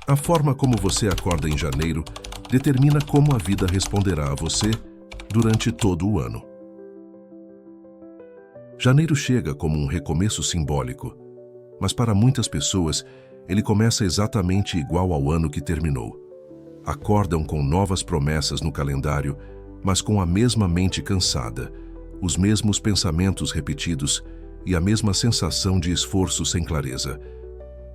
A forma como você acorda em janeiro determina como a vida responderá a você durante todo o ano. Janeiro chega como um recomeço simbólico, mas para muitas pessoas ele começa exatamente igual ao ano que terminou. Acordam com novas promessas no calendário, mas com a mesma mente cansada, os mesmos pensamentos repetidos e a mesma sensação de esforço sem clareza.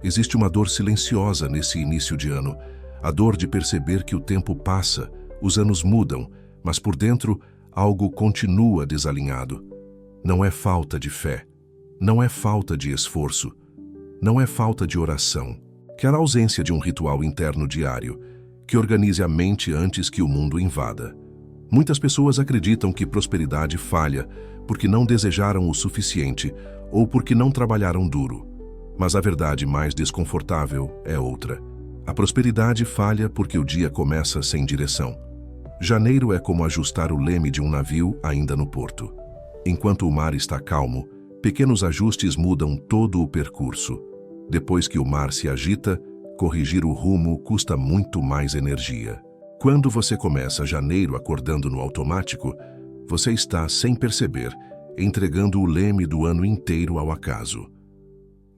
Existe uma dor silenciosa nesse início de ano, a dor de perceber que o tempo passa, os anos mudam, mas por dentro algo continua desalinhado. Não é falta de fé, não é falta de esforço, não é falta de oração, quer a ausência de um ritual interno diário que organize a mente antes que o mundo invada. Muitas pessoas acreditam que prosperidade falha porque não desejaram o suficiente ou porque não trabalharam duro. Mas a verdade mais desconfortável é outra. A prosperidade falha porque o dia começa sem direção. Janeiro é como ajustar o leme de um navio ainda no porto. Enquanto o mar está calmo, pequenos ajustes mudam todo o percurso. Depois que o mar se agita, corrigir o rumo custa muito mais energia. Quando você começa janeiro acordando no automático, você está, sem perceber, entregando o leme do ano inteiro ao acaso.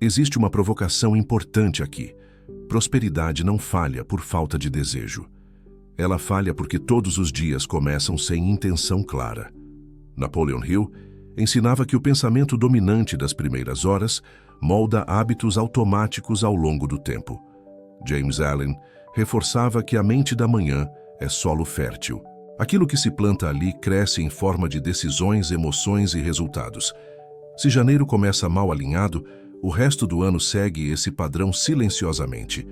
Existe uma provocação importante aqui. Prosperidade não falha por falta de desejo. Ela falha porque todos os dias começam sem intenção clara. Napoleon Hill ensinava que o pensamento dominante das primeiras horas molda hábitos automáticos ao longo do tempo. James Allen reforçava que a mente da manhã é solo fértil. Aquilo que se planta ali cresce em forma de decisões, emoções e resultados. Se janeiro começa mal alinhado, o resto do ano segue esse padrão silenciosamente.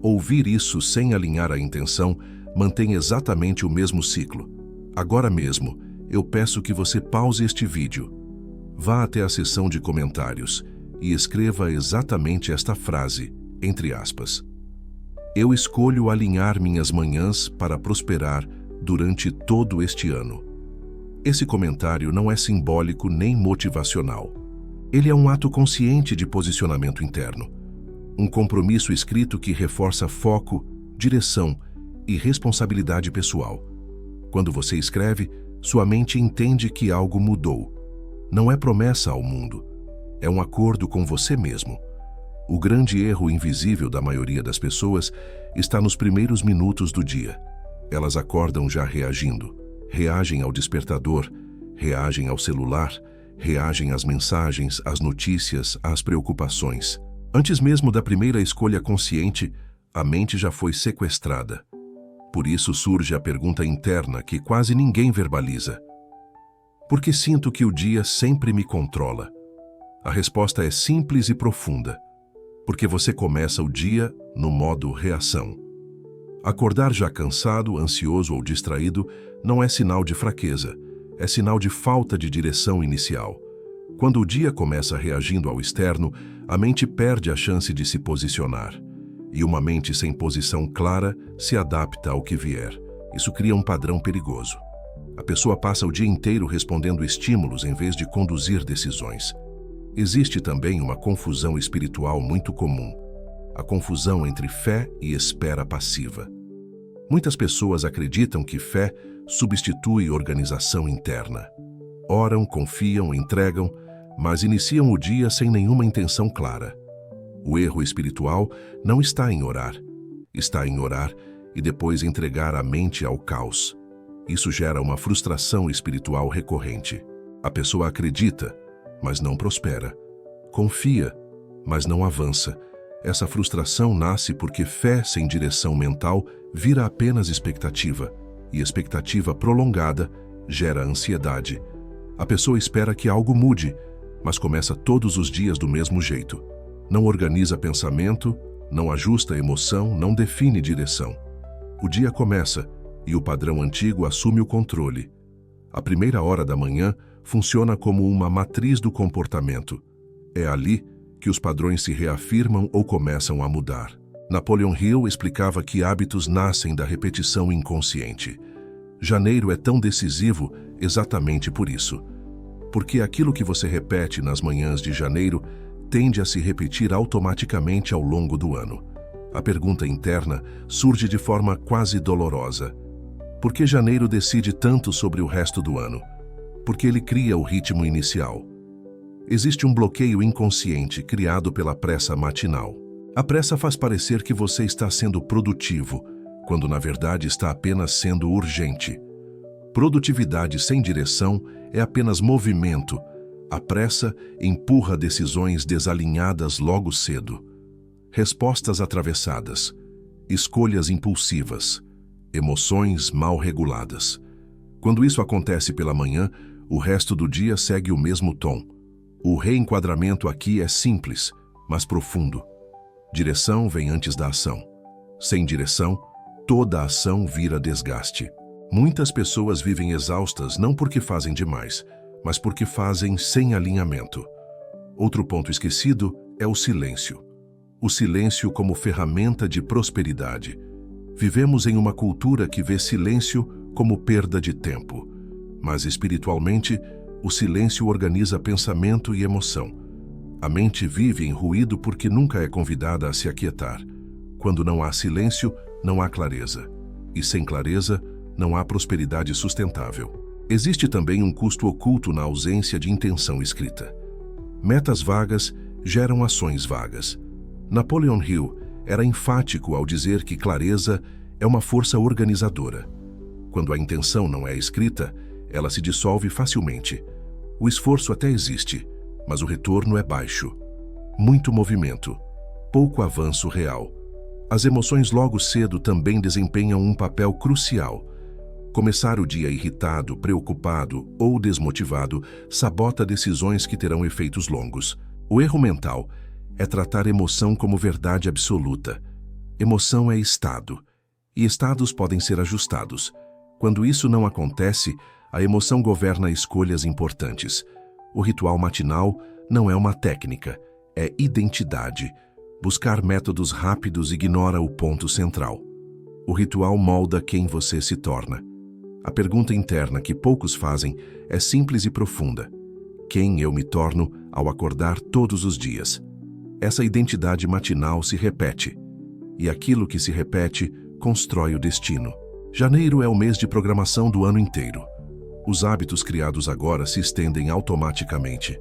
Ouvir isso sem alinhar a intenção mantém exatamente o mesmo ciclo. Agora mesmo, eu peço que você pause este vídeo. Vá até a seção de comentários e escreva exatamente esta frase, entre aspas. Eu escolho alinhar minhas manhãs para prosperar durante todo este ano. Esse comentário não é simbólico nem motivacional. Ele é um ato consciente de posicionamento interno. Um compromisso escrito que reforça foco, direção e responsabilidade pessoal. Quando você escreve, sua mente entende que algo mudou. Não é promessa ao mundo, é um acordo com você mesmo. O grande erro invisível da maioria das pessoas está nos primeiros minutos do dia. Elas acordam já reagindo. Reagem ao despertador, reagem ao celular, reagem às mensagens, às notícias, às preocupações. Antes mesmo da primeira escolha consciente, a mente já foi sequestrada. Por isso surge a pergunta interna que quase ninguém verbaliza. Por que sinto que o dia sempre me controla? A resposta é simples e profunda. Porque você começa o dia no modo reação. Acordar já cansado, ansioso ou distraído não é sinal de fraqueza, é sinal de falta de direção inicial. Quando o dia começa reagindo ao externo, a mente perde a chance de se posicionar. E uma mente sem posição clara se adapta ao que vier. Isso cria um padrão perigoso. A pessoa passa o dia inteiro respondendo estímulos em vez de conduzir decisões. Existe também uma confusão espiritual muito comum, a confusão entre fé e espera passiva. Muitas pessoas acreditam que fé substitui organização interna. Oram, confiam, entregam, mas iniciam o dia sem nenhuma intenção clara. O erro espiritual não está em orar. Está em orar e depois entregar a mente ao caos. Isso gera uma frustração espiritual recorrente. A pessoa acredita, mas não prospera. Confia, mas não avança. Essa frustração nasce porque fé sem direção mental vira apenas expectativa, e expectativa prolongada gera ansiedade. A pessoa espera que algo mude, mas começa todos os dias do mesmo jeito. Não organiza pensamento, não ajusta emoção, não define direção. O dia começa e o padrão antigo assume o controle. A primeira hora da manhã funciona como uma matriz do comportamento. É ali que os padrões se reafirmam ou começam a mudar. Napoleon Hill explicava que hábitos nascem da repetição inconsciente. Janeiro é tão decisivo exatamente por isso. Porque aquilo que você repete nas manhãs de janeiro tende a se repetir automaticamente ao longo do ano. A pergunta interna surge de forma quase dolorosa. Por que janeiro decide tanto sobre o resto do ano? Porque ele cria o ritmo inicial. Existe um bloqueio inconsciente criado pela pressa matinal. A pressa faz parecer que você está sendo produtivo, quando na verdade está apenas sendo urgente. Produtividade sem direção é apenas movimento. A pressa empurra decisões desalinhadas logo cedo. Respostas atravessadas, escolhas impulsivas, emoções mal reguladas. Quando isso acontece pela manhã, o resto do dia segue o mesmo tom. O reenquadramento aqui é simples, mas profundo. Direção vem antes da ação. Sem direção, toda ação vira desgaste. Muitas pessoas vivem exaustas não porque fazem demais, mas porque fazem sem alinhamento. Outro ponto esquecido é o silêncio. O silêncio como ferramenta de prosperidade. Vivemos em uma cultura que vê silêncio como perda de tempo. Mas espiritualmente, o silêncio organiza pensamento e emoção. A mente vive em ruído porque nunca é convidada a se aquietar. Quando não há silêncio, não há clareza. E sem clareza, não há prosperidade sustentável. Existe também um custo oculto na ausência de intenção escrita. Metas vagas geram ações vagas. Napoleon Hill era enfático ao dizer que clareza é uma força organizadora. Quando a intenção não é escrita, ela se dissolve facilmente. O esforço até existe, mas o retorno é baixo. Muito movimento, pouco avanço real. As emoções logo cedo também desempenham um papel crucial. Começar o dia irritado, preocupado ou desmotivado sabota decisões que terão efeitos longos. O erro mental é tratar emoção como verdade absoluta. Emoção é estado, e estados podem ser ajustados. Quando isso não acontece, a emoção governa escolhas importantes. O ritual matinal não é uma técnica, é identidade. Buscar métodos rápidos ignora o ponto central. O ritual molda quem você se torna. A pergunta interna que poucos fazem é simples e profunda. Quem eu me torno ao acordar todos os dias? Essa identidade matinal se repete, e aquilo que se repete constrói o destino. Janeiro é o mês de programação do ano inteiro. Os hábitos criados agora se estendem automaticamente,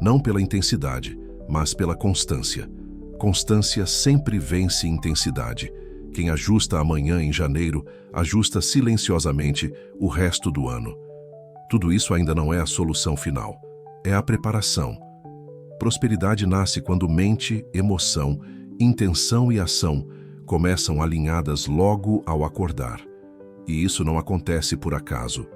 não pela intensidade, mas pela constância. Constância sempre vence intensidade. Quem ajusta amanhã em janeiro, ajusta silenciosamente o resto do ano. Tudo isso ainda não é a solução final, é a preparação. Prosperidade nasce quando mente, emoção, intenção e ação começam alinhadas logo ao acordar. E isso não acontece por acaso.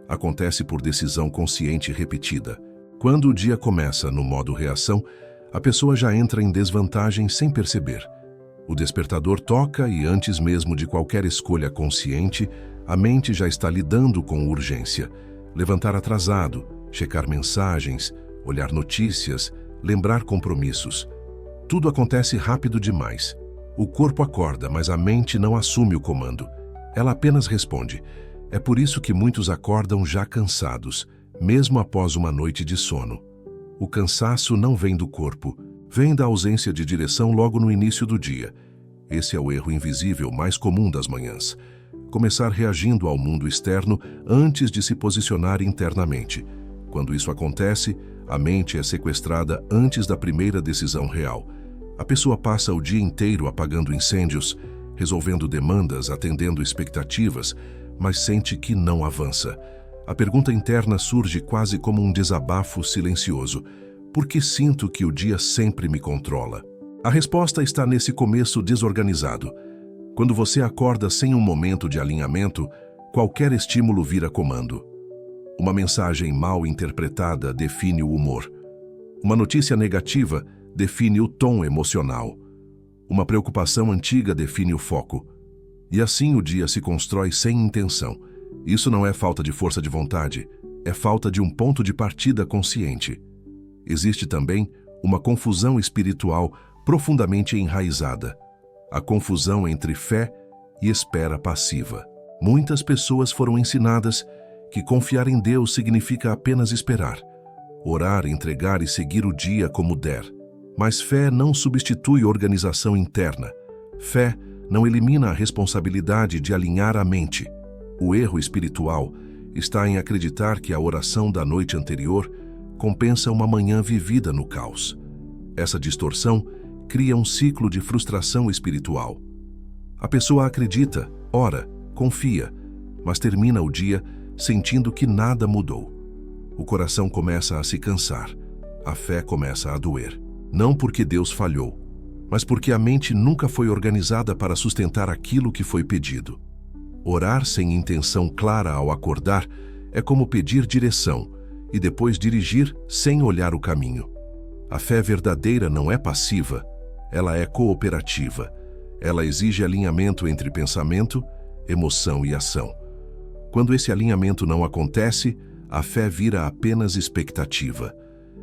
Acontece por decisão consciente repetida. Quando o dia começa no modo reação, a pessoa já entra em desvantagem sem perceber. O despertador toca e antes mesmo de qualquer escolha consciente, a mente já está lidando com urgência. Levantar atrasado, checar mensagens, olhar notícias, lembrar compromissos. Tudo acontece rápido demais. O corpo acorda, mas a mente não assume o comando. Ela apenas responde. É por isso que muitos acordam já cansados, mesmo após uma noite de sono. O cansaço não vem do corpo, vem da ausência de direção logo no início do dia. Esse é o erro invisível mais comum das manhãs. Começar reagindo ao mundo externo antes de se posicionar internamente. Quando isso acontece, a mente é sequestrada antes da primeira decisão real. A pessoa passa o dia inteiro apagando incêndios, resolvendo demandas, atendendo expectativas, mas sente que não avança. A pergunta interna surge quase como um desabafo silencioso. Por que sinto que o dia sempre me controla? A resposta está nesse começo desorganizado. Quando você acorda sem um momento de alinhamento, qualquer estímulo vira comando. Uma mensagem mal interpretada define o humor. Uma notícia negativa define o tom emocional. Uma preocupação antiga define o foco. E assim o dia se constrói sem intenção. Isso não é falta de força de vontade, é falta de um ponto de partida consciente. Existe também uma confusão espiritual profundamente enraizada. A confusão entre fé e espera passiva. Muitas pessoas foram ensinadas que confiar em Deus significa apenas esperar, orar, entregar e seguir o dia como der. Mas fé não substitui organização interna. Fé não elimina a responsabilidade de alinhar a mente. O erro espiritual está em acreditar que a oração da noite anterior compensa uma manhã vivida no caos. Essa distorção cria um ciclo de frustração espiritual. A pessoa acredita, ora, confia, mas termina o dia sentindo que nada mudou. O coração começa a se cansar, a fé começa a doer. Não porque Deus falhou, mas porque a mente nunca foi organizada para sustentar aquilo que foi pedido. Orar sem intenção clara ao acordar é como pedir direção e depois dirigir sem olhar o caminho. A fé verdadeira não é passiva, ela é cooperativa. Ela exige alinhamento entre pensamento, emoção e ação. Quando esse alinhamento não acontece, a fé vira apenas expectativa.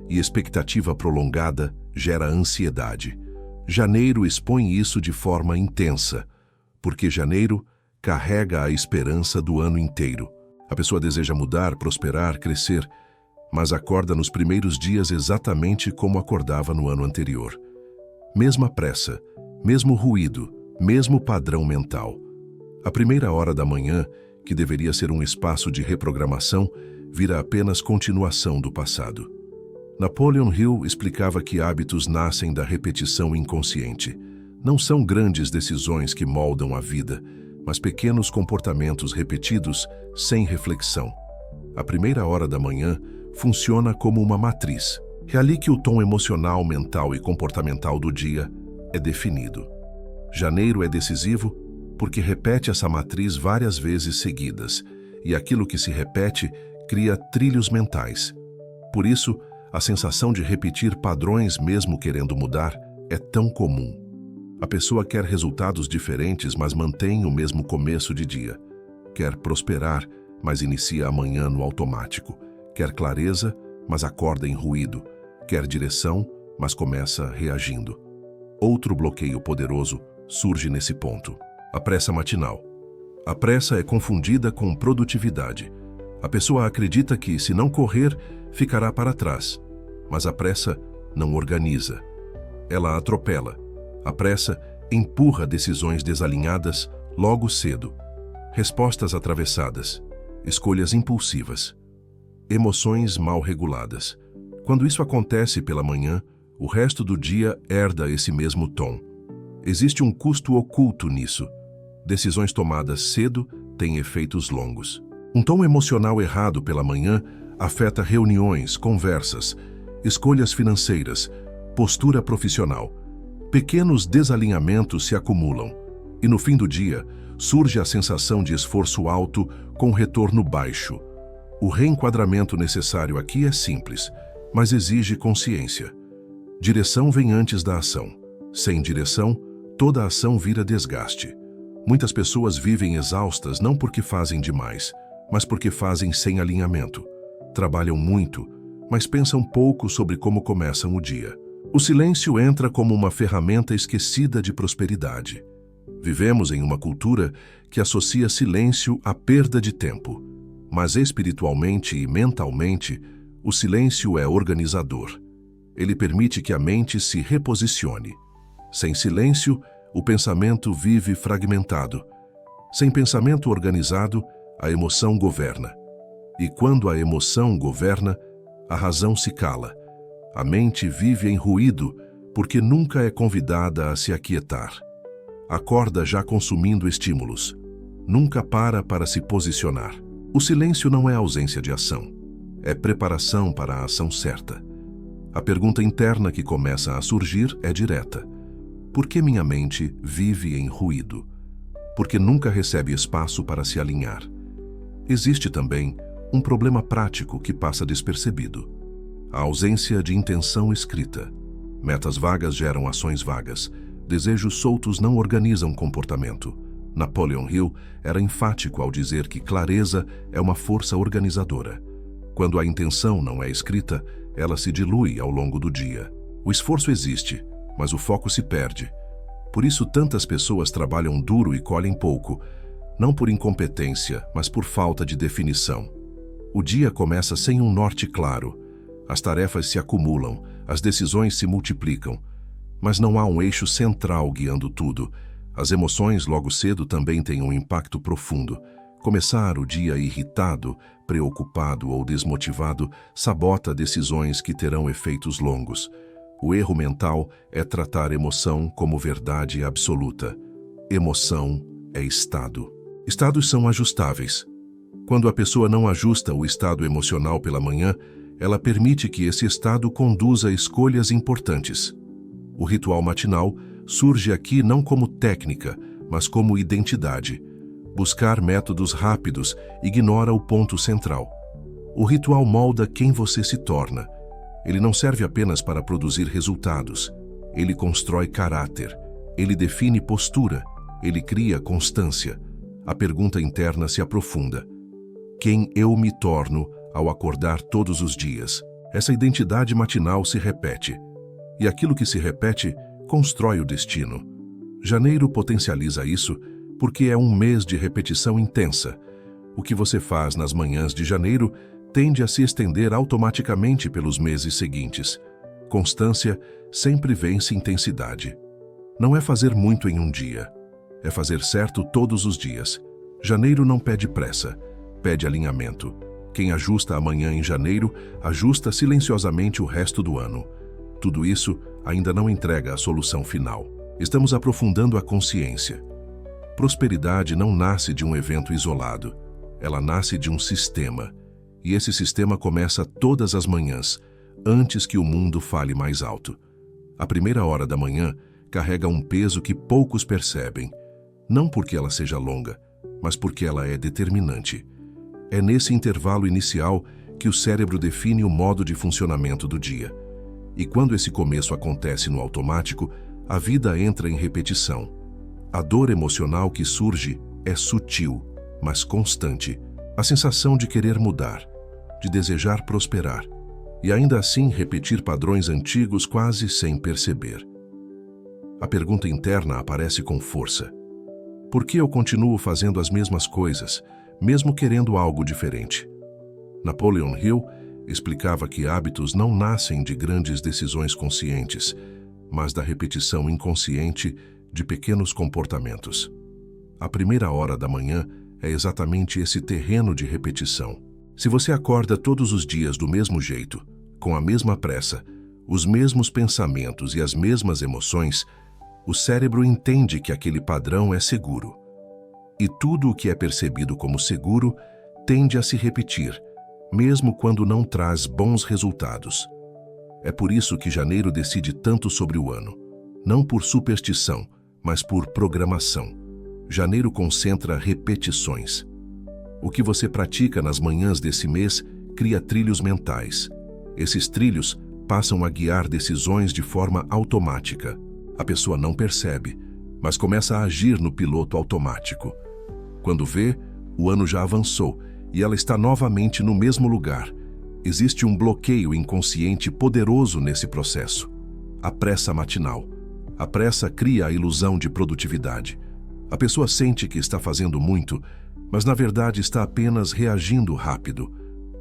E expectativa prolongada gera ansiedade. Janeiro expõe isso de forma intensa, porque janeiro carrega a esperança do ano inteiro. A pessoa deseja mudar, prosperar, crescer, mas acorda nos primeiros dias exatamente como acordava no ano anterior. Mesma pressa, mesmo ruído, mesmo padrão mental. A primeira hora da manhã, que deveria ser um espaço de reprogramação, vira apenas continuação do passado. Napoleon Hill explicava que hábitos nascem da repetição inconsciente. Não são grandes decisões que moldam a vida, mas pequenos comportamentos repetidos sem reflexão. A primeira hora da manhã funciona como uma matriz. É ali que o tom emocional, mental e comportamental do dia é definido. Janeiro é decisivo porque repete essa matriz várias vezes seguidas, e aquilo que se repete cria trilhos mentais. Por isso, a sensação de repetir padrões mesmo querendo mudar é tão comum. A pessoa quer resultados diferentes, mas mantém o mesmo começo de dia. Quer prosperar, mas inicia a manhã no automático. Quer clareza, mas acorda em ruído. Quer direção, mas começa reagindo. Outro bloqueio poderoso surge nesse ponto: a pressa matinal. A pressa é confundida com produtividade. A pessoa acredita que, se não correr, ficará para trás. Mas a pressa não organiza. Ela atropela. A pressa empurra decisões desalinhadas logo cedo. Respostas atravessadas. Escolhas impulsivas. Emoções mal reguladas. Quando isso acontece pela manhã, o resto do dia herda esse mesmo tom. Existe um custo oculto nisso. Decisões tomadas cedo têm efeitos longos. Um tom emocional errado pela manhã afeta reuniões, conversas, escolhas financeiras, postura profissional. Pequenos desalinhamentos se acumulam e, no fim do dia, surge a sensação de esforço alto com retorno baixo. O reenquadramento necessário aqui é simples, mas exige consciência. Direção vem antes da ação. Sem direção, toda ação vira desgaste. Muitas pessoas vivem exaustas não porque fazem demais, mas porque fazem sem alinhamento. Trabalham muito, mas pensam pouco sobre como começam o dia. O silêncio entra como uma ferramenta esquecida de prosperidade. Vivemos em uma cultura que associa silêncio à perda de tempo. Mas espiritualmente e mentalmente, o silêncio é organizador. Ele permite que a mente se reposicione. Sem silêncio, o pensamento vive fragmentado. Sem pensamento organizado, a emoção governa. E quando a emoção governa, a razão se cala. A mente vive em ruído porque nunca é convidada a se aquietar. Acorda já consumindo estímulos. Nunca para se posicionar. O silêncio não é ausência de ação. É preparação para a ação certa. A pergunta interna que começa a surgir é direta. Por que minha mente vive em ruído? Porque nunca recebe espaço para se alinhar. Existe também um problema prático que passa despercebido: a ausência de intenção escrita. Metas vagas geram ações vagas. Desejos soltos não organizam comportamento. Napoleon Hill era enfático ao dizer que clareza é uma força organizadora. Quando a intenção não é escrita, ela se dilui ao longo do dia. O esforço existe, mas o foco se perde. Por isso tantas pessoas trabalham duro e colhem pouco, não por incompetência, mas por falta de definição. O dia começa sem um norte claro. As tarefas se acumulam, as decisões se multiplicam, mas não há um eixo central guiando tudo. As emoções logo cedo também têm um impacto profundo. Começar o dia irritado, preocupado ou desmotivado sabota decisões que terão efeitos longos. O erro mental é tratar emoção como verdade absoluta. Emoção é estado. Estados são ajustáveis. Quando a pessoa não ajusta o estado emocional pela manhã, ela permite que esse estado conduza a escolhas importantes. O ritual matinal surge aqui não como técnica, mas como identidade. Buscar métodos rápidos ignora o ponto central. O ritual molda quem você se torna. Ele não serve apenas para produzir resultados. Ele constrói caráter. Ele define postura. Ele cria constância. A pergunta interna se aprofunda. Quem eu me torno ao acordar todos os dias? Essa identidade matinal se repete. E aquilo que se repete constrói o destino. Janeiro potencializa isso porque é um mês de repetição intensa. O que você faz nas manhãs de janeiro tende a se estender automaticamente pelos meses seguintes. Constância sempre vence intensidade. Não é fazer muito em um dia. É fazer certo todos os dias. Janeiro não pede pressa, pede alinhamento. Quem ajusta amanhã em janeiro, ajusta silenciosamente o resto do ano. Tudo isso ainda não entrega a solução final. Estamos aprofundando a consciência. Prosperidade não nasce de um evento isolado. Ela nasce de um sistema. E esse sistema começa todas as manhãs, antes que o mundo fale mais alto. A primeira hora da manhã carrega um peso que poucos percebem. Não porque ela seja longa, mas porque ela é determinante. É nesse intervalo inicial que o cérebro define o modo de funcionamento do dia. E quando esse começo acontece no automático, a vida entra em repetição. A dor emocional que surge é sutil, mas constante. A sensação de querer mudar, de desejar prosperar, e ainda assim repetir padrões antigos quase sem perceber. A pergunta interna aparece com força. Por que eu continuo fazendo as mesmas coisas, mesmo querendo algo diferente? Napoleon Hill explicava que hábitos não nascem de grandes decisões conscientes, mas da repetição inconsciente de pequenos comportamentos. A primeira hora da manhã é exatamente esse terreno de repetição. Se você acorda todos os dias do mesmo jeito, com a mesma pressa, os mesmos pensamentos e as mesmas emoções, o cérebro entende que aquele padrão é seguro. E tudo o que é percebido como seguro tende a se repetir, mesmo quando não traz bons resultados. É por isso que janeiro decide tanto sobre o ano, não por superstição, mas por programação. Janeiro concentra repetições. O que você pratica nas manhãs desse mês cria trilhos mentais. Esses trilhos passam a guiar decisões de forma automática. A pessoa não percebe, mas começa a agir no piloto automático. Quando vê, o ano já avançou e ela está novamente no mesmo lugar. Existe um bloqueio inconsciente poderoso nesse processo. A pressa matinal. A pressa cria a ilusão de produtividade. A pessoa sente que está fazendo muito, mas na verdade está apenas reagindo rápido.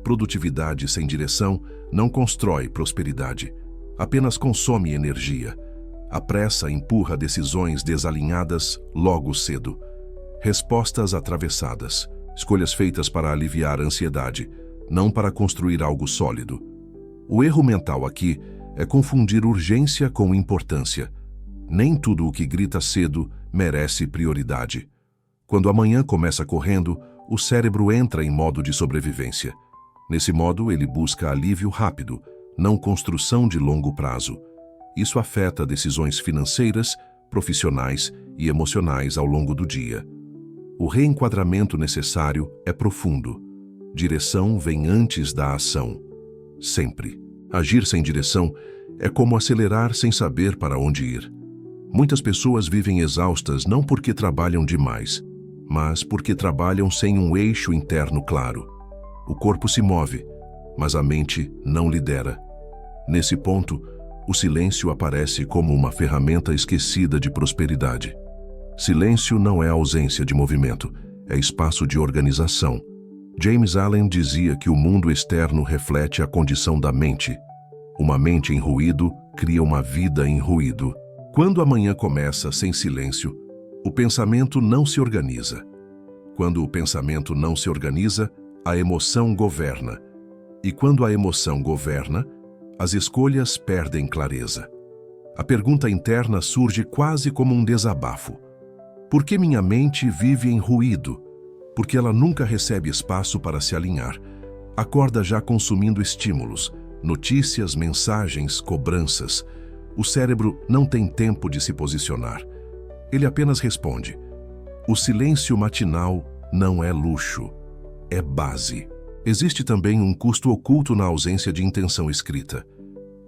Produtividade sem direção não constrói prosperidade, apenas consome energia. A pressa empurra decisões desalinhadas logo cedo. Respostas atravessadas, escolhas feitas para aliviar a ansiedade, não para construir algo sólido. O erro mental aqui é confundir urgência com importância. Nem tudo o que grita cedo merece prioridade. Quando a manhã começa correndo, o cérebro entra em modo de sobrevivência. Nesse modo, ele busca alívio rápido, não construção de longo prazo. Isso afeta decisões financeiras, profissionais e emocionais ao longo do dia. O reenquadramento necessário é profundo. Direção vem antes da ação. Sempre. Agir sem direção é como acelerar sem saber para onde ir. Muitas pessoas vivem exaustas não porque trabalham demais, mas porque trabalham sem um eixo interno claro. O corpo se move, mas a mente não lidera. Nesse ponto, o silêncio aparece como uma ferramenta esquecida de prosperidade. Silêncio não é ausência de movimento, é espaço de organização. James Allen dizia que o mundo externo reflete a condição da mente. Uma mente em ruído cria uma vida em ruído. Quando a manhã começa sem silêncio, O pensamento não se organiza. Quando o pensamento não se organiza, a emoção governa. E quando a emoção governa, as escolhas perdem clareza. A pergunta interna surge quase como um desabafo. Por que minha mente vive em ruído? Porque ela nunca recebe espaço para se alinhar. Acorda já consumindo estímulos, notícias, mensagens, cobranças. O cérebro não tem tempo de se posicionar. Ele apenas responde. O silêncio matinal não é luxo, é base. Existe também um custo oculto na ausência de intenção escrita.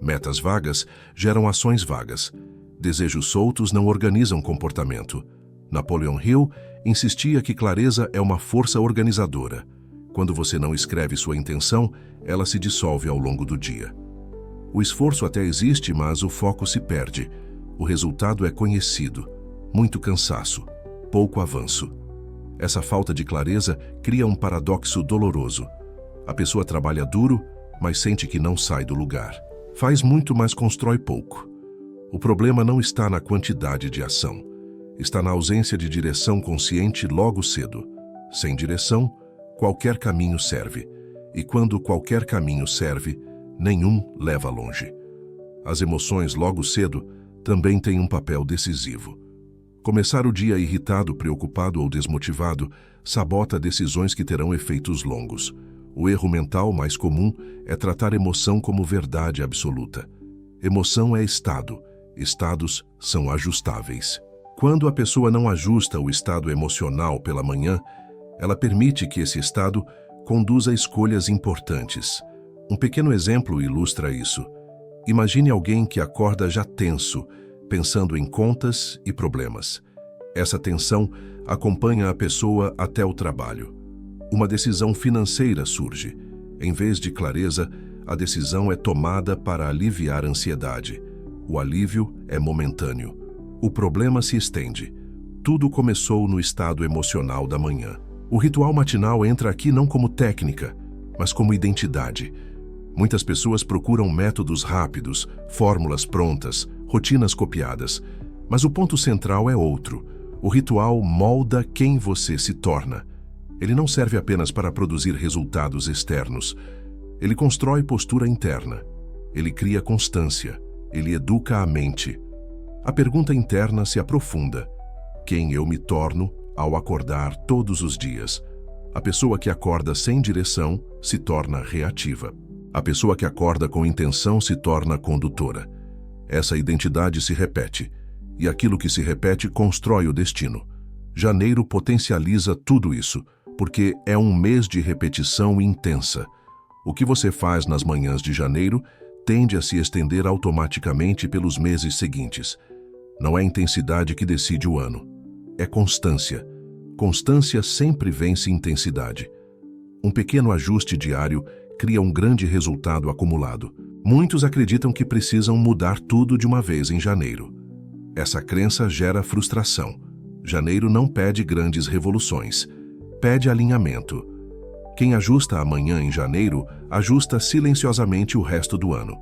Metas vagas geram ações vagas. Desejos soltos não organizam comportamento. Napoleon Hill insistia que clareza é uma força organizadora. Quando você não escreve sua intenção, ela se dissolve ao longo do dia. O esforço até existe, mas o foco se perde. O resultado é conhecido. Muito cansaço, pouco avanço. Essa falta de clareza cria um paradoxo doloroso. A pessoa trabalha duro, mas sente que não sai do lugar. Faz muito, mas constrói pouco. O problema não está na quantidade de ação. Está na ausência de direção consciente logo cedo. Sem direção, qualquer caminho serve. E quando qualquer caminho serve, nenhum leva longe. As emoções logo cedo também têm um papel decisivo. Começar o dia irritado, preocupado ou desmotivado sabota decisões que terão efeitos longos. O erro mental mais comum é tratar emoção como verdade absoluta. Emoção é estado. Estados são ajustáveis. Quando a pessoa não ajusta o estado emocional pela manhã, ela permite que esse estado conduza a escolhas importantes. Um pequeno exemplo ilustra isso. Imagine alguém que acorda já tenso, pensando em contas e problemas. Essa tensão acompanha a pessoa até o trabalho. Uma decisão financeira surge. Em vez de clareza, a decisão é tomada para aliviar a ansiedade. O alívio é momentâneo. O problema se estende. Tudo começou no estado emocional da manhã. O ritual matinal entra aqui não como técnica, mas como identidade. Muitas pessoas procuram métodos rápidos, fórmulas prontas, rotinas copiadas. Mas o ponto central é outro. O ritual molda quem você se torna. Ele não serve apenas para produzir resultados externos. Ele constrói postura interna. Ele cria constância. Ele educa a mente. A pergunta interna se aprofunda. Quem eu me torno ao acordar todos os dias? A pessoa que acorda sem direção se torna reativa. A pessoa que acorda com intenção se torna condutora. Essa identidade se repete, e aquilo que se repete constrói o destino. Janeiro potencializa tudo isso, porque é um mês de repetição intensa. O que você faz nas manhãs de janeiro tende a se estender automaticamente pelos meses seguintes. Não é intensidade que decide o ano, é constância. Constância sempre vence intensidade. Um pequeno ajuste diário cria um grande resultado acumulado. Muitos acreditam que precisam mudar tudo de uma vez em janeiro. Essa crença gera frustração. Janeiro não pede grandes revoluções, pede alinhamento. Quem ajusta amanhã em janeiro, ajusta silenciosamente o resto do ano.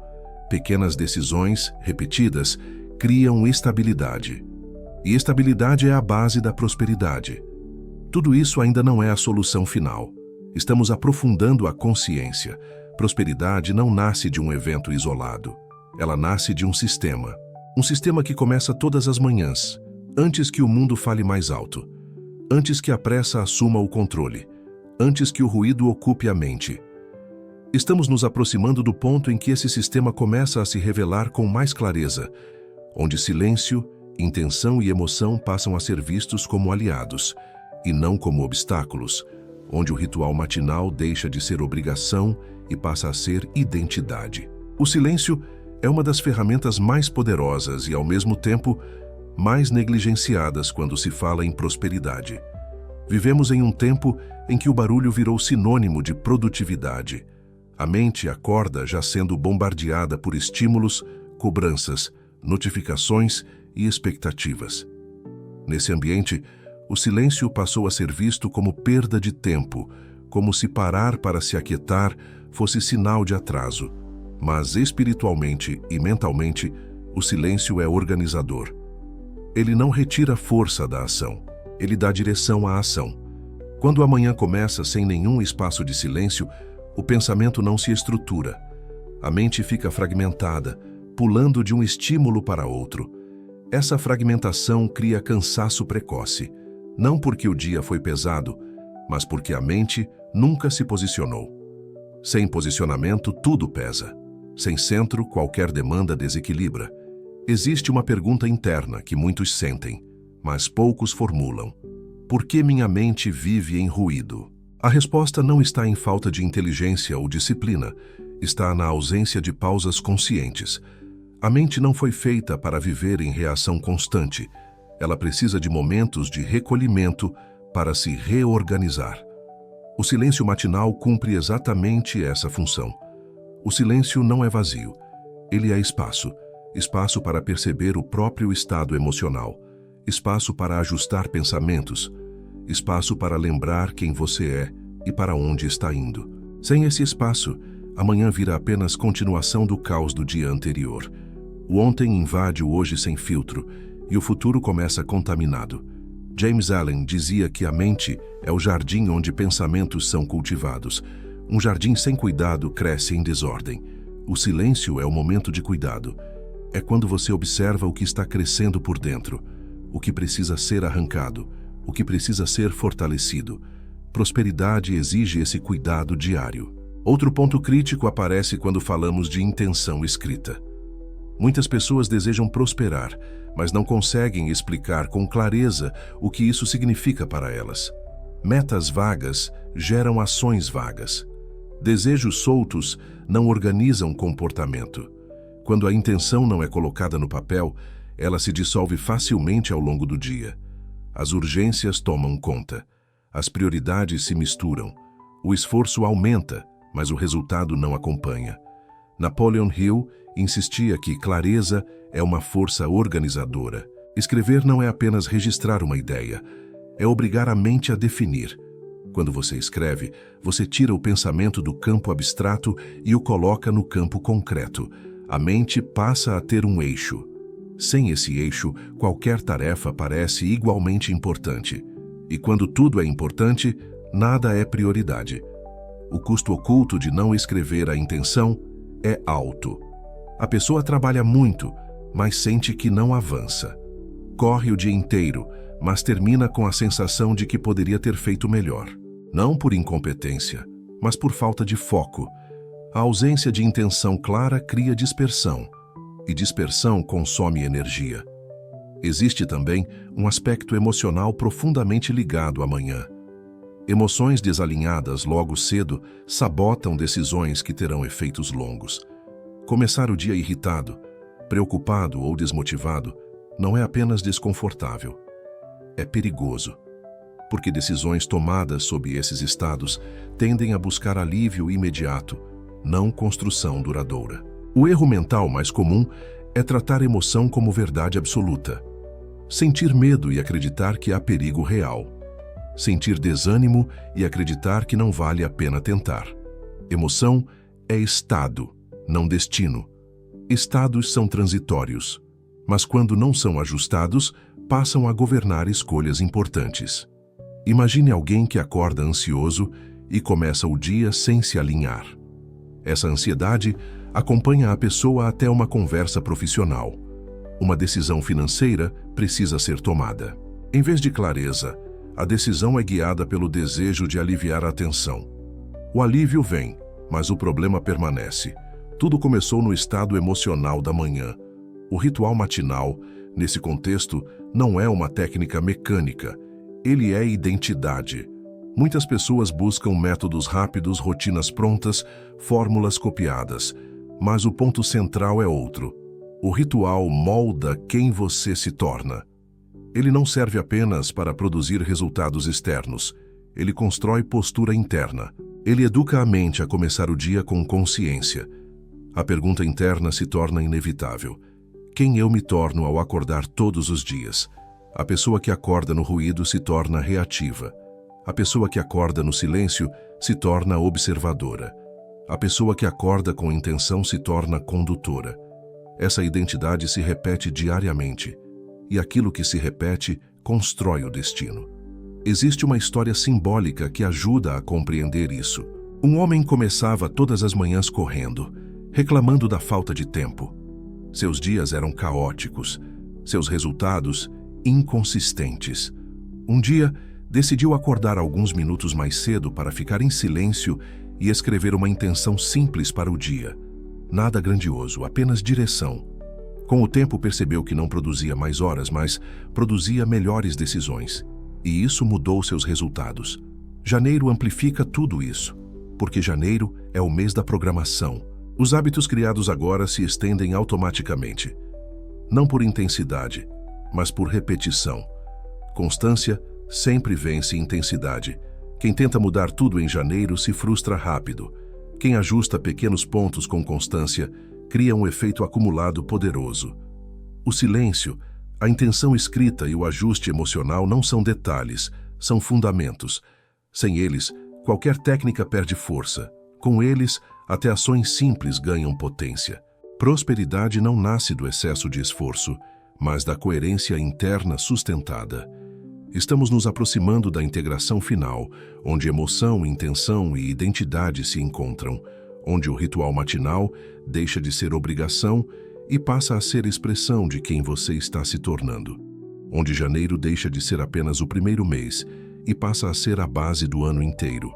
Pequenas decisões, repetidas, criam estabilidade. E estabilidade é a base da prosperidade. Tudo isso ainda não é a solução final. Estamos aprofundando a consciência. Prosperidade não nasce de um evento isolado. Ela nasce de um sistema. Um sistema que começa todas as manhãs, antes que o mundo fale mais alto, antes que a pressa assuma o controle, antes que o ruído ocupe a mente. Estamos nos aproximando do ponto em que esse sistema começa a se revelar com mais clareza, onde silêncio, intenção e emoção passam a ser vistos como aliados, e não como obstáculos, onde o ritual matinal deixa de ser obrigação e passa a ser identidade. O silêncio é uma das ferramentas mais poderosas e, ao mesmo tempo, mais negligenciadas quando se fala em prosperidade. Vivemos em um tempo em que o barulho virou sinônimo de produtividade. A mente acorda já sendo bombardeada por estímulos, cobranças, notificações e expectativas. Nesse ambiente, o silêncio passou a ser visto como perda de tempo, como se parar para se aquietar fosse sinal de atraso. Mas espiritualmente e mentalmente, o silêncio é organizador. Ele não retira força da ação, ele dá direção à ação. Quando a manhã começa sem nenhum espaço de silêncio, o pensamento não se estrutura. A mente fica fragmentada, pulando de um estímulo para outro. Essa fragmentação cria cansaço precoce, não porque o dia foi pesado, mas porque a mente nunca se posicionou. Sem posicionamento, tudo pesa. Sem centro, qualquer demanda desequilibra. Existe uma pergunta interna que muitos sentem, mas poucos formulam. Por que minha mente vive em ruído? A resposta não está em falta de inteligência ou disciplina, está na ausência de pausas conscientes. A mente não foi feita para viver em reação constante. Ela precisa de momentos de recolhimento para se reorganizar. O silêncio matinal cumpre exatamente essa função. O silêncio não é vazio. Ele é espaço. Espaço para perceber o próprio estado emocional. Espaço para ajustar pensamentos. Espaço para lembrar quem você é e para onde está indo. Sem esse espaço, amanhã vira apenas continuação do caos do dia anterior. O ontem invade o hoje sem filtro e o futuro começa contaminado. James Allen dizia que a mente é o jardim onde pensamentos são cultivados. Um jardim sem cuidado cresce em desordem. O silêncio é o momento de cuidado. É quando você observa o que está crescendo por dentro, o que precisa ser arrancado, o que precisa ser fortalecido. Prosperidade exige esse cuidado diário. Outro ponto crítico aparece quando falamos de intenção escrita. Muitas pessoas desejam prosperar, mas não conseguem explicar com clareza o que isso significa para elas. Metas vagas geram ações vagas. Desejos soltos não organizam comportamento. Quando a intenção não é colocada no papel, ela se dissolve facilmente ao longo do dia. As urgências tomam conta. As prioridades se misturam. O esforço aumenta, mas o resultado não acompanha. Napoleon Hill insistia que clareza é uma força organizadora. Escrever não é apenas registrar uma ideia, é obrigar a mente a definir. Quando você escreve, você tira o pensamento do campo abstrato e o coloca no campo concreto. A mente passa a ter um eixo. Sem esse eixo, qualquer tarefa parece igualmente importante. E quando tudo é importante, nada é prioridade. O custo oculto de não escrever a intenção é alto. A pessoa trabalha muito, mas sente que não avança. Corre o dia inteiro, mas termina com a sensação de que poderia ter feito melhor. Não por incompetência, mas por falta de foco. A ausência de intenção clara cria dispersão, e dispersão consome energia. Existe também um aspecto emocional profundamente ligado à manhã. Emoções desalinhadas logo cedo sabotam decisões que terão efeitos longos. Começar o dia irritado, preocupado ou desmotivado não é apenas desconfortável, é perigoso, porque decisões tomadas sob esses estados tendem a buscar alívio imediato, não construção duradoura. O erro mental mais comum é tratar emoção como verdade absoluta. Sentir medo e acreditar que há perigo real. Sentir desânimo e acreditar que não vale a pena tentar. Emoção é estado, não destino. Estados são transitórios, mas quando não são ajustados, passam a governar escolhas importantes. Imagine alguém que acorda ansioso e começa o dia sem se alinhar. Essa ansiedade acompanha a pessoa até uma conversa profissional. Uma decisão financeira precisa ser tomada. Em vez de clareza, a decisão é guiada pelo desejo de aliviar a tensão. O alívio vem, mas o problema permanece. Tudo começou no estado emocional da manhã. O ritual matinal, nesse contexto, não é uma técnica mecânica. Ele é identidade. Muitas pessoas buscam métodos rápidos, rotinas prontas, fórmulas copiadas. Mas o ponto central é outro. O ritual molda quem você se torna. Ele não serve apenas para produzir resultados externos. Ele constrói postura interna. Ele educa a mente a começar o dia com consciência. A pergunta interna se torna inevitável. Quem eu me torno ao acordar todos os dias? A pessoa que acorda no ruído se torna reativa. A pessoa que acorda no silêncio se torna observadora. A pessoa que acorda com intenção se torna condutora. Essa identidade se repete diariamente. e aquilo que se repete constrói o destino. Existe uma história simbólica que ajuda a compreender isso. Um homem começava todas as manhãs correndo, reclamando da falta de tempo. Seus dias eram caóticos, seus resultados inconsistentes. Um dia, decidiu acordar alguns minutos mais cedo para ficar em silêncio e escrever uma intenção simples para o dia. Nada grandioso, apenas direção. Com o tempo percebeu que não produzia mais horas, mas produzia melhores decisões. E isso mudou seus resultados. Janeiro amplifica tudo isso, porque janeiro é o mês da programação. Os hábitos criados agora se estendem automaticamente. Não por intensidade, mas por repetição. Constância sempre vence intensidade. Quem tenta mudar tudo em janeiro se frustra rápido. Quem ajusta pequenos pontos com constância cria um efeito acumulado poderoso. O silêncio, a intenção escrita e o ajuste emocional não são detalhes, são fundamentos. Sem eles, qualquer técnica perde força. Com eles, até ações simples ganham potência. Prosperidade não nasce do excesso de esforço, mas da coerência interna sustentada. Estamos nos aproximando da integração final, onde emoção, intenção e identidade se encontram, onde o ritual matinal deixa de ser obrigação e passa a ser expressão de quem você está se tornando, onde janeiro deixa de ser apenas o primeiro mês e passa a ser a base do ano inteiro.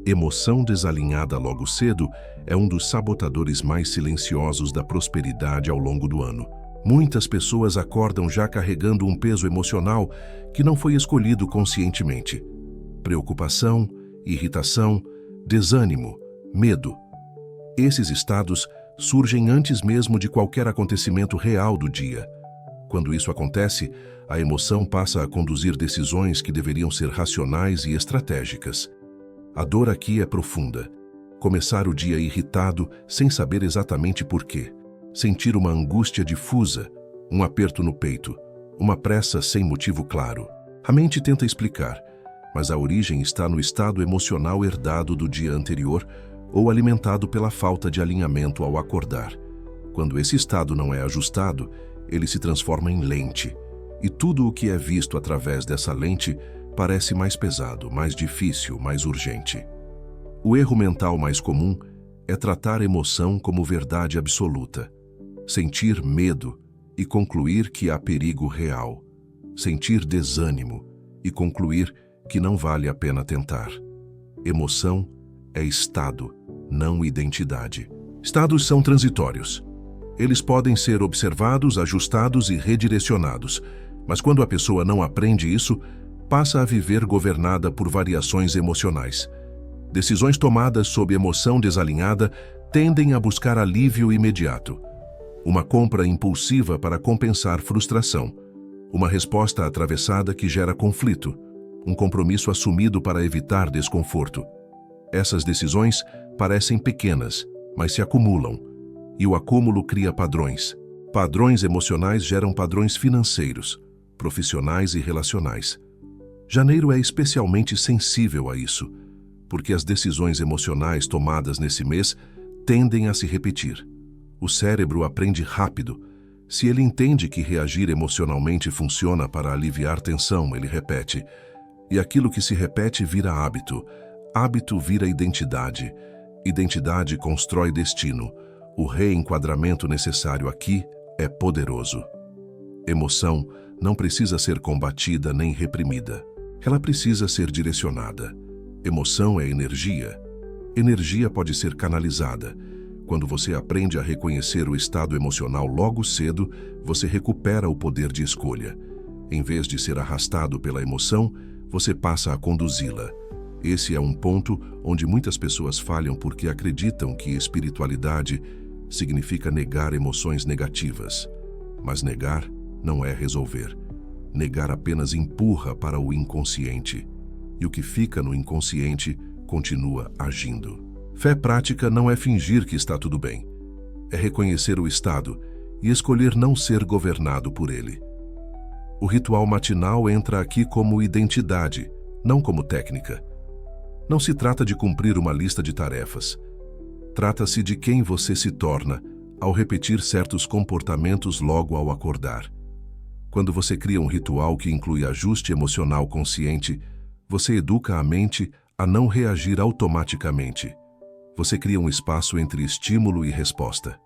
Emoção desalinhada logo cedo é um dos sabotadores mais silenciosos da prosperidade ao longo do ano. Muitas pessoas acordam já carregando um peso emocional que não foi escolhido conscientemente. Preocupação, irritação, desânimo, medo. Esses estados surgem antes mesmo de qualquer acontecimento real do dia. Quando isso acontece, a emoção passa a conduzir decisões que deveriam ser racionais e estratégicas. A dor aqui é profunda. Começar o dia irritado sem saber exatamente por quê. Sentir uma angústia difusa, um aperto no peito, uma pressa sem motivo claro. A mente tenta explicar, mas a origem está no estado emocional herdado do dia anterior ou alimentado pela falta de alinhamento ao acordar. Quando esse estado não é ajustado, ele se transforma em lente, e tudo o que é visto através dessa lente parece mais pesado, mais difícil, mais urgente. O erro mental mais comum é tratar emoção como verdade absoluta. Sentir medo e concluir que há perigo real. Sentir desânimo e concluir que não vale a pena tentar. Emoção é estado, não identidade. Estados são transitórios. Eles podem ser observados, ajustados e redirecionados, mas quando a pessoa não aprende isso, passa a viver governada por variações emocionais. Decisões tomadas sob emoção desalinhada tendem a buscar alívio imediato. Uma compra impulsiva para compensar frustração. Uma resposta atravessada que gera conflito. Um compromisso assumido para evitar desconforto. Essas decisões parecem pequenas, mas se acumulam. E o acúmulo cria padrões. Padrões emocionais geram padrões financeiros, profissionais e relacionais. Janeiro é especialmente sensível a isso, porque as decisões emocionais tomadas nesse mês tendem a se repetir. O cérebro aprende rápido. Se ele entende que reagir emocionalmente funciona para aliviar tensão, ele repete. E aquilo que se repete vira hábito. Hábito vira identidade. Identidade constrói destino. O reenquadramento necessário aqui é poderoso. Emoção não precisa ser combatida nem reprimida. Ela precisa ser direcionada. Emoção é energia. Energia pode ser canalizada. Quando você aprende a reconhecer o estado emocional logo cedo, você recupera o poder de escolha. Em vez de ser arrastado pela emoção, você passa a conduzi-la. Esse é um ponto onde muitas pessoas falham porque acreditam que espiritualidade significa negar emoções negativas. Mas negar não é resolver. Negar apenas empurra para o inconsciente. E o que fica no inconsciente continua agindo. Fé prática não é fingir que está tudo bem. É reconhecer o estado e escolher não ser governado por ele. O ritual matinal entra aqui como identidade, não como técnica. Não se trata de cumprir uma lista de tarefas. Trata-se de quem você se torna ao repetir certos comportamentos logo ao acordar. Quando você cria um ritual que inclui ajuste emocional consciente, você educa a mente a não reagir automaticamente. Você cria um espaço entre estímulo e resposta.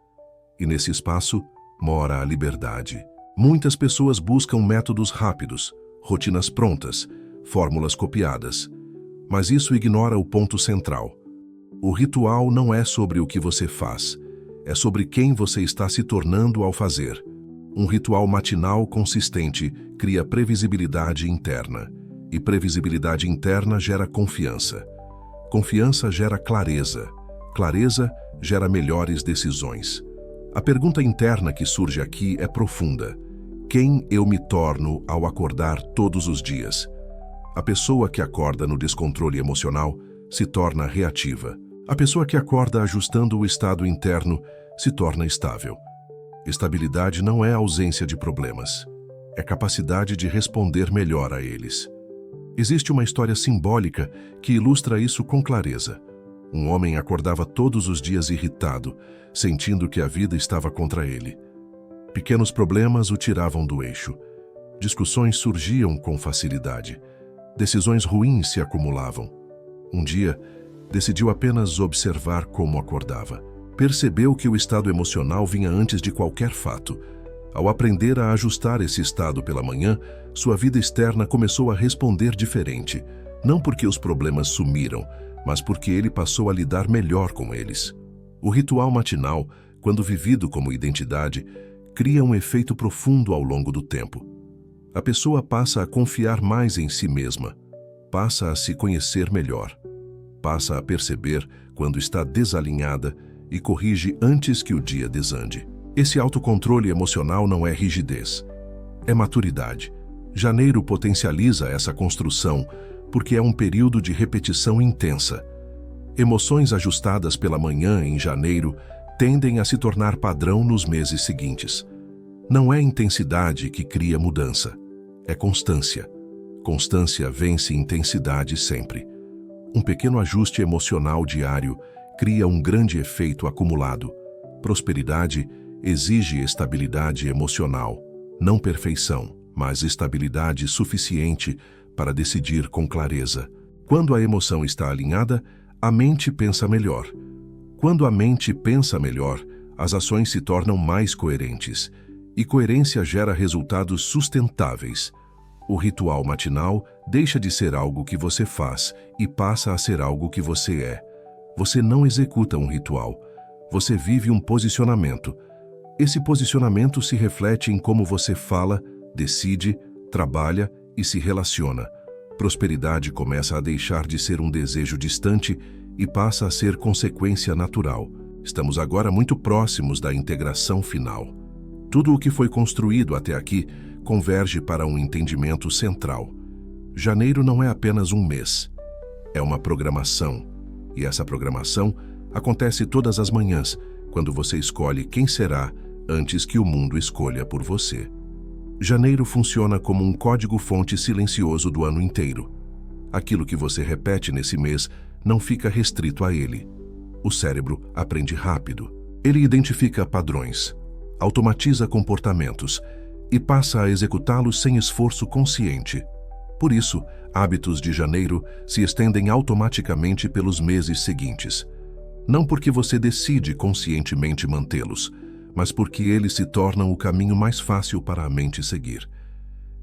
E nesse espaço mora a liberdade. Muitas pessoas buscam métodos rápidos, rotinas prontas, fórmulas copiadas. Mas isso ignora o ponto central. O ritual não é sobre o que você faz, é sobre quem você está se tornando ao fazer. Um ritual matinal consistente cria previsibilidade interna. E previsibilidade interna gera confiança. Confiança gera clareza. Clareza gera melhores decisões. A pergunta interna que surge aqui é profunda. Quem eu me torno ao acordar todos os dias? A pessoa que acorda no descontrole emocional se torna reativa. A pessoa que acorda ajustando o estado interno se torna estável. Estabilidade não é ausência de problemas, é capacidade de responder melhor a eles. Existe uma história simbólica que ilustra isso com clareza. Um homem acordava todos os dias irritado, sentindo que a vida estava contra ele. Pequenos problemas o tiravam do eixo. Discussões surgiam com facilidade. Decisões ruins se acumulavam. Um dia, decidiu apenas observar como acordava. Percebeu que o estado emocional vinha antes de qualquer fato. Ao aprender a ajustar esse estado pela manhã, sua vida externa começou a responder diferente. Não porque os problemas sumiram, mas porque ele passou a lidar melhor com eles. O ritual matinal, quando vivido como identidade, cria um efeito profundo ao longo do tempo. A pessoa passa a confiar mais em si mesma, passa a se conhecer melhor, passa a perceber quando está desalinhada e corrige antes que o dia desande. Esse autocontrole emocional não é rigidez, é maturidade. Janeiro potencializa essa construção porque é um período de repetição intensa. Emoções ajustadas pela manhã em janeiro tendem a se tornar padrão nos meses seguintes. Não é intensidade que cria mudança, é constância. Constância vence intensidade sempre. Um pequeno ajuste emocional diário cria um grande efeito acumulado. Prosperidade exige estabilidade emocional, não perfeição, mas estabilidade suficiente para decidir com clareza. Quando a emoção está alinhada, a mente pensa melhor. Quando a mente pensa melhor, as ações se tornam mais coerentes, e coerência gera resultados sustentáveis. O ritual matinal deixa de ser algo que você faz e passa a ser algo que você é. Você não executa um ritual, você vive um posicionamento. Esse posicionamento se reflete em como você fala, decide, trabalha e se relaciona. Prosperidade começa a deixar de ser um desejo distante e passa a ser consequência natural. Estamos agora muito próximos da integração final. Tudo o que foi construído até aqui converge para um entendimento central. Janeiro não é apenas um mês, é uma programação. E essa programação acontece todas as manhãs, quando você escolhe quem será antes que o mundo escolha por você. Janeiro funciona como um código-fonte silencioso do ano inteiro. Aquilo que você repete nesse mês não fica restrito a ele. O cérebro aprende rápido. Ele identifica padrões, automatiza comportamentos e passa a executá-los sem esforço consciente. Por isso, hábitos de janeiro se estendem automaticamente pelos meses seguintes. Não porque você decide conscientemente mantê-los, mas porque eles se tornam o caminho mais fácil para a mente seguir.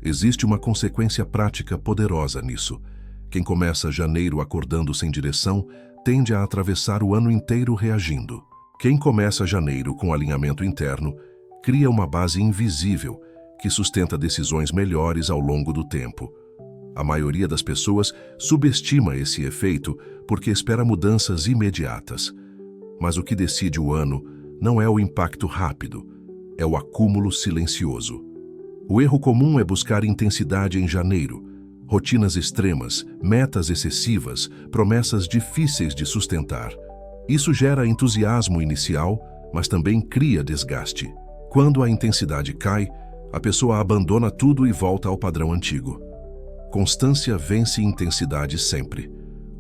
Existe uma consequência prática poderosa nisso. Quem começa janeiro acordando sem direção tende a atravessar o ano inteiro reagindo. Quem começa janeiro com alinhamento interno cria uma base invisível que sustenta decisões melhores ao longo do tempo. A maioria das pessoas subestima esse efeito porque espera mudanças imediatas. Mas o que decide o ano não é o impacto rápido, é o acúmulo silencioso. O erro comum é buscar intensidade em janeiro, rotinas extremas, metas excessivas, promessas difíceis de sustentar. Isso gera entusiasmo inicial, mas também cria desgaste. Quando a intensidade cai, a pessoa abandona tudo e volta ao padrão antigo. Constância vence intensidade sempre.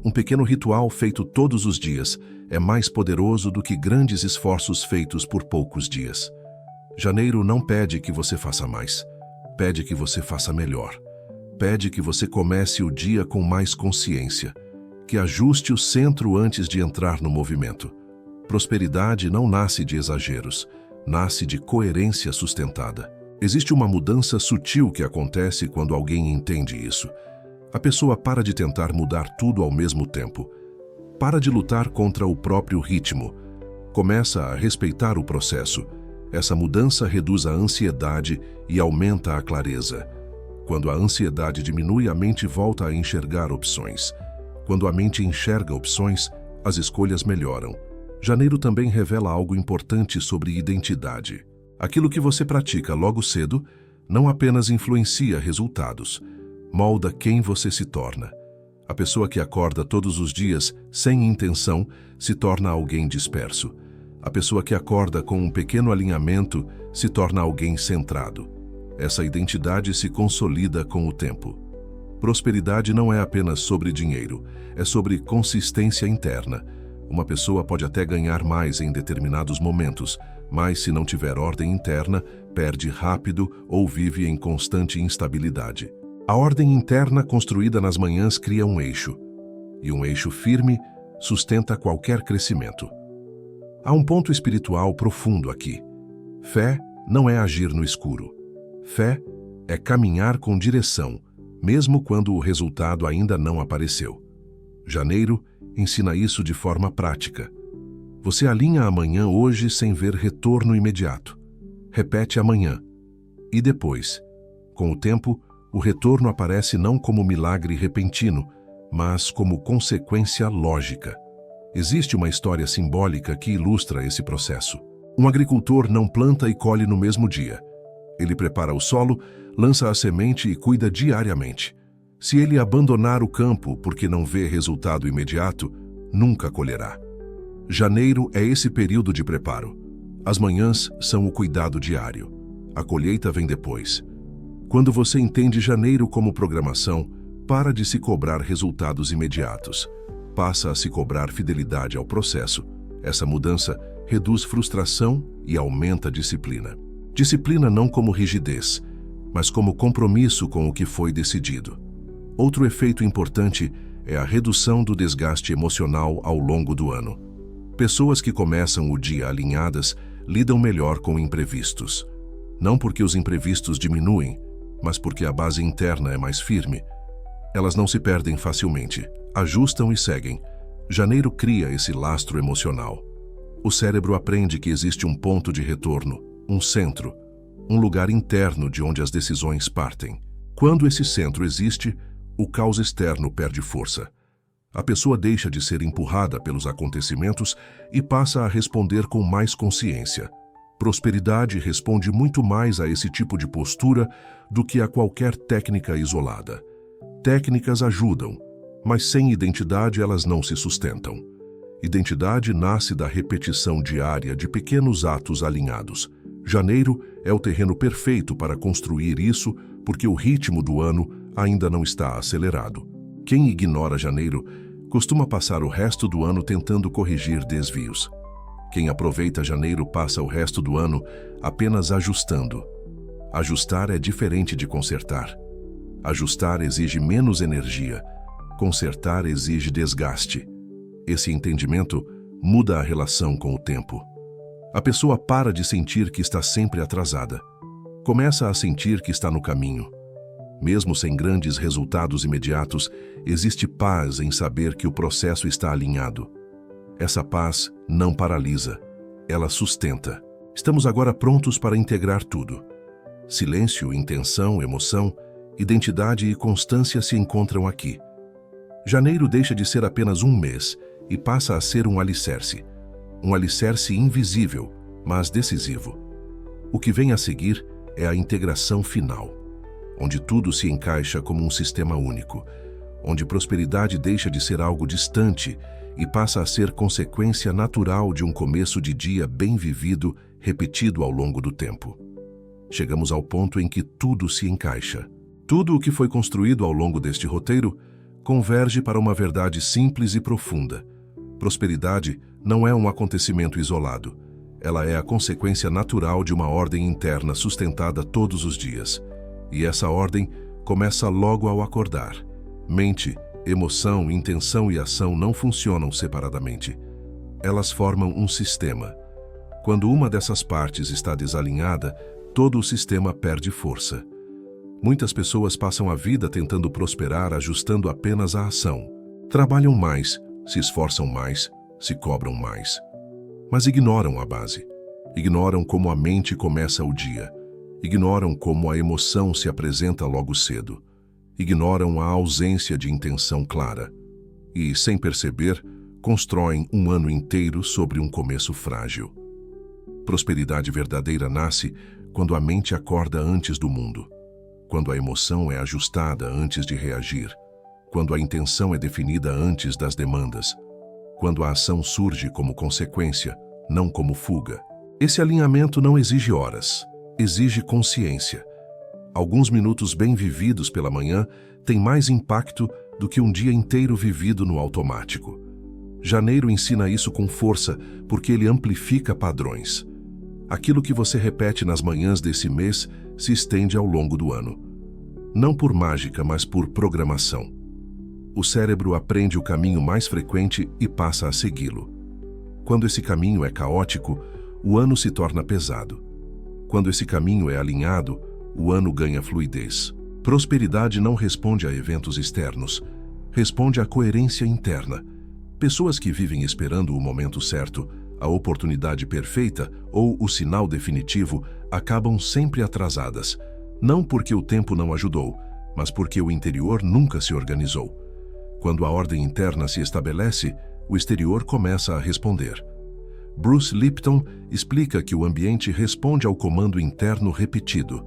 Um pequeno ritual feito todos os dias é mais poderoso do que grandes esforços feitos por poucos dias. Janeiro não pede que você faça mais. pede que você faça melhor. Pede que você comece o dia com mais consciência, que ajuste o centro antes de entrar no movimento. Prosperidade não nasce de exageros, nasce de coerência sustentada. Existe uma mudança sutil que acontece quando alguém entende isso. A pessoa para de tentar mudar tudo ao mesmo tempo. Para de lutar contra o próprio ritmo. Começa a respeitar o processo. Essa mudança reduz a ansiedade e aumenta a clareza. Quando a ansiedade diminui, a mente volta a enxergar opções. Quando a mente enxerga opções, as escolhas melhoram. Janeiro também revela algo importante sobre identidade. Aquilo que você pratica logo cedo não apenas influencia resultados, molda quem você se torna. A pessoa que acorda todos os dias sem intenção se torna alguém disperso. A pessoa que acorda com um pequeno alinhamento se torna alguém centrado. Essa identidade se consolida com o tempo. Prosperidade não é apenas sobre dinheiro, é sobre consistência interna. Uma pessoa pode até ganhar mais em determinados momentos, mas se não tiver ordem interna, perde rápido ou vive em constante instabilidade. A ordem interna construída nas manhãs cria um eixo, e um eixo firme sustenta qualquer crescimento. Há um ponto espiritual profundo aqui. Fé não é agir no escuro. Fé é caminhar com direção, mesmo quando o resultado ainda não apareceu. Janeiro ensina isso de forma prática. Você alinha amanhã hoje sem ver retorno imediato. Repete amanhã. E depois, com o tempo, o retorno aparece não como milagre repentino, mas como consequência lógica. Existe uma história simbólica que ilustra esse processo. Um agricultor não planta e colhe no mesmo dia. Ele prepara o solo, lança a semente e cuida diariamente. Se ele abandonar o campo porque não vê resultado imediato, nunca colherá. Janeiro é esse período de preparo. As manhãs são o cuidado diário. A colheita vem depois. Quando você entende janeiro como programação, para de se cobrar resultados imediatos. Passa a se cobrar fidelidade ao processo. Essa mudança reduz frustração e aumenta a disciplina. Disciplina não como rigidez, mas como compromisso com o que foi decidido. Outro efeito importante é a redução do desgaste emocional ao longo do ano. Pessoas que começam o dia alinhadas lidam melhor com imprevistos. Não porque os imprevistos diminuem, mas porque a base interna é mais firme. Elas não se perdem facilmente, ajustam e seguem. Janeiro cria esse lastro emocional. O cérebro aprende que existe um ponto de retorno, um centro, um lugar interno de onde as decisões partem. Quando esse centro existe, o caos externo perde força. A pessoa deixa de ser empurrada pelos acontecimentos e passa a responder com mais consciência. Prosperidade responde muito mais a esse tipo de postura do que a qualquer técnica isolada. Técnicas ajudam, mas sem identidade elas não se sustentam. Identidade nasce da repetição diária de pequenos atos alinhados. Janeiro é o terreno perfeito para construir isso porque o ritmo do ano ainda não está acelerado. Quem ignora janeiro costuma passar o resto do ano tentando corrigir desvios. Quem aproveita janeiro passa o resto do ano apenas ajustando. Ajustar é diferente de consertar. Ajustar exige menos energia. Consertar exige desgaste. Esse entendimento muda a relação com o tempo. A pessoa para de sentir que está sempre atrasada. Começa a sentir que está no caminho. Mesmo sem grandes resultados imediatos, existe paz em saber que o processo está alinhado. Essa paz não paralisa, ela sustenta. Estamos agora prontos para integrar tudo. Silêncio, intenção, emoção, identidade e constância se encontram aqui. Janeiro deixa de ser apenas um mês e passa a ser um alicerce. Um alicerce invisível, mas decisivo. O que vem a seguir é a integração final, onde tudo se encaixa como um sistema único, onde prosperidade deixa de ser algo distante e passa a ser consequência natural de um começo de dia bem vivido, repetido ao longo do tempo. Chegamos ao ponto em que tudo se encaixa. Tudo o que foi construído ao longo deste roteiro converge para uma verdade simples e profunda. Prosperidade não é um acontecimento isolado. Ela é a consequência natural de uma ordem interna sustentada todos os dias. E essa ordem começa logo ao acordar. Mente, emoção, intenção e ação não funcionam separadamente. Elas formam um sistema. Quando uma dessas partes está desalinhada, todo o sistema perde força. Muitas pessoas passam a vida tentando prosperar ajustando apenas a ação. Trabalham mais, se esforçam mais, se cobram mais. Mas ignoram a base. Ignoram como a mente começa o dia. Ignoram como a emoção se apresenta logo cedo. Ignoram a ausência de intenção clara. E, sem perceber, constroem um ano inteiro sobre um começo frágil. Prosperidade verdadeira nasce quando a mente acorda antes do mundo, quando a emoção é ajustada antes de reagir, quando a intenção é definida antes das demandas, quando a ação surge como consequência, não como fuga. Esse alinhamento não exige horas, exige consciência. Alguns minutos bem vividos pela manhã têm mais impacto do que um dia inteiro vivido no automático. Janeiro ensina isso com força porque ele amplifica padrões. Aquilo que você repete nas manhãs desse mês se estende ao longo do ano. Não por mágica, mas por programação. O cérebro aprende o caminho mais frequente e passa a segui-lo. Quando esse caminho é caótico, o ano se torna pesado. Quando esse caminho é alinhado, o ano ganha fluidez. Prosperidade não responde a eventos externos, responde à coerência interna. Pessoas que vivem esperando o momento certo, a oportunidade perfeita ou o sinal definitivo acabam sempre atrasadas, não porque o tempo não ajudou, mas porque o interior nunca se organizou. Quando a ordem interna se estabelece, o exterior começa a responder. Bruce Lipton explica que o ambiente responde ao comando interno repetido,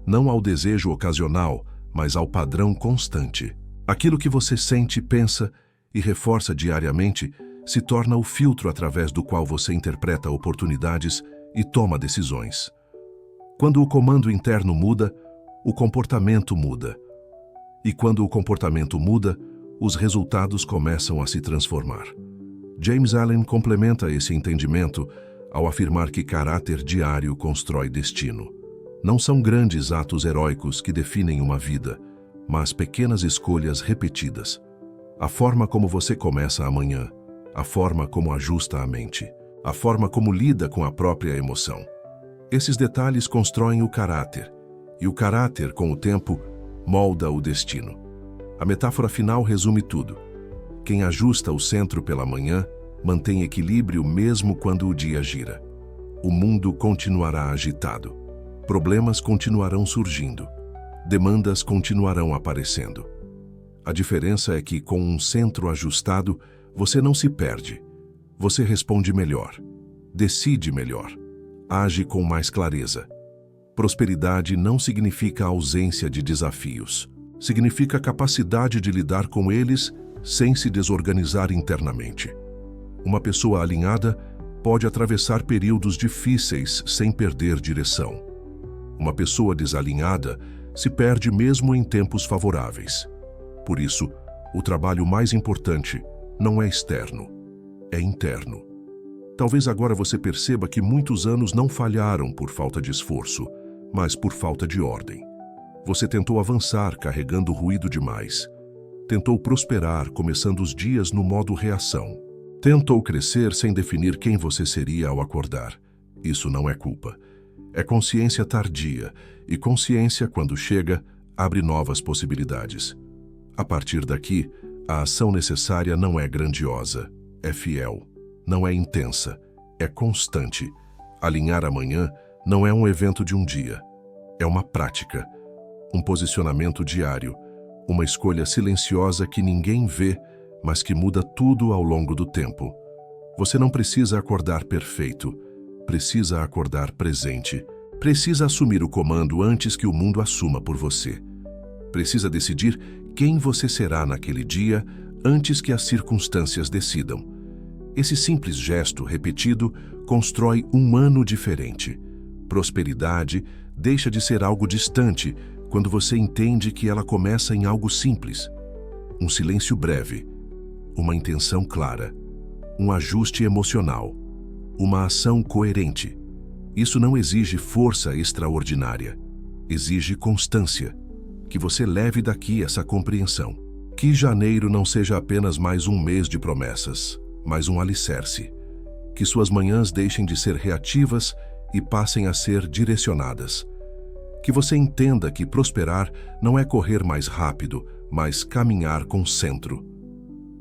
não ao desejo ocasional, mas ao padrão constante. Aquilo que você sente, pensa e reforça diariamente se torna o filtro através do qual você interpreta oportunidades e toma decisões. Quando o comando interno muda, o comportamento muda. E quando o comportamento muda, os resultados começam a se transformar. James Allen complementa esse entendimento ao afirmar que caráter diário constrói destino. Não são grandes atos heróicos que definem uma vida, mas pequenas escolhas repetidas. A forma como você começa amanhã, a forma como ajusta a mente, a forma como lida com a própria emoção. Esses detalhes constroem o caráter, e o caráter, com o tempo, molda o destino. A metáfora final resume tudo. Quem ajusta o centro pela manhã, mantém equilíbrio mesmo quando o dia gira. O mundo continuará agitado. Problemas continuarão surgindo. Demandas continuarão aparecendo. A diferença é que, com um centro ajustado, você não se perde. Você responde melhor, decide melhor, age com mais clareza. Prosperidade não significa ausência de desafios. Significa capacidade de lidar com eles sem se desorganizar internamente. Uma pessoa alinhada pode atravessar períodos difíceis sem perder direção. Uma pessoa desalinhada se perde mesmo em tempos favoráveis. Por isso, o trabalho mais importante não é externo, é interno. Talvez agora você perceba que muitos anos não falharam por falta de esforço, mas por falta de ordem. Você tentou avançar carregando ruído demais. Tentou prosperar começando os dias no modo reação. Tentou crescer sem definir quem você seria ao acordar. Isso não é culpa. É consciência tardia, e consciência, quando chega, abre novas possibilidades. A partir daqui, a ação necessária não é grandiosa, é fiel. Não é intensa, é constante. Alinhar amanhã não é um evento de um dia. É uma prática, um posicionamento diário, uma escolha silenciosa que ninguém vê, mas que muda tudo ao longo do tempo. Você não precisa acordar perfeito, precisa acordar presente. Precisa assumir o comando antes que o mundo assuma por você. Precisa decidir quem você será naquele dia antes que as circunstâncias decidam. Esse simples gesto repetido constrói um ano diferente. Prosperidade deixa de ser algo distante quando você entende que ela começa em algo simples. Um silêncio breve, uma intenção clara, um ajuste emocional, uma ação coerente. Isso não exige força extraordinária. exige constância. Que você leve daqui essa compreensão. Que janeiro não seja apenas mais um mês de promessas, mas um alicerce. Que suas manhãs deixem de ser reativas e passem a ser direcionadas. Que você entenda que prosperar não é correr mais rápido, mas caminhar com centro.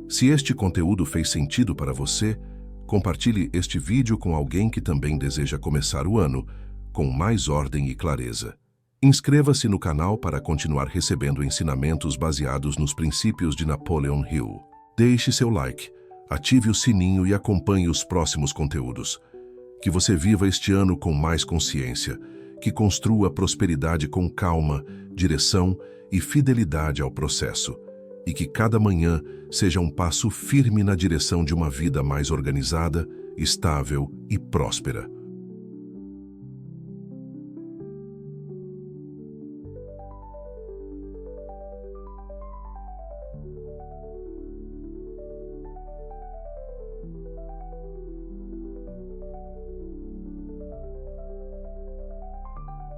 Se este conteúdo fez sentido para você, compartilhe este vídeo com alguém que também deseja começar o ano com mais ordem e clareza. Inscreva-se no canal para continuar recebendo ensinamentos baseados nos princípios de Napoleon Hill. Deixe seu like, ative o sininho e acompanhe os próximos conteúdos. Que você viva este ano com mais consciência, que construa prosperidade com calma, direção e fidelidade ao processo, e que cada manhã seja um passo firme na direção de uma vida mais organizada, estável e próspera.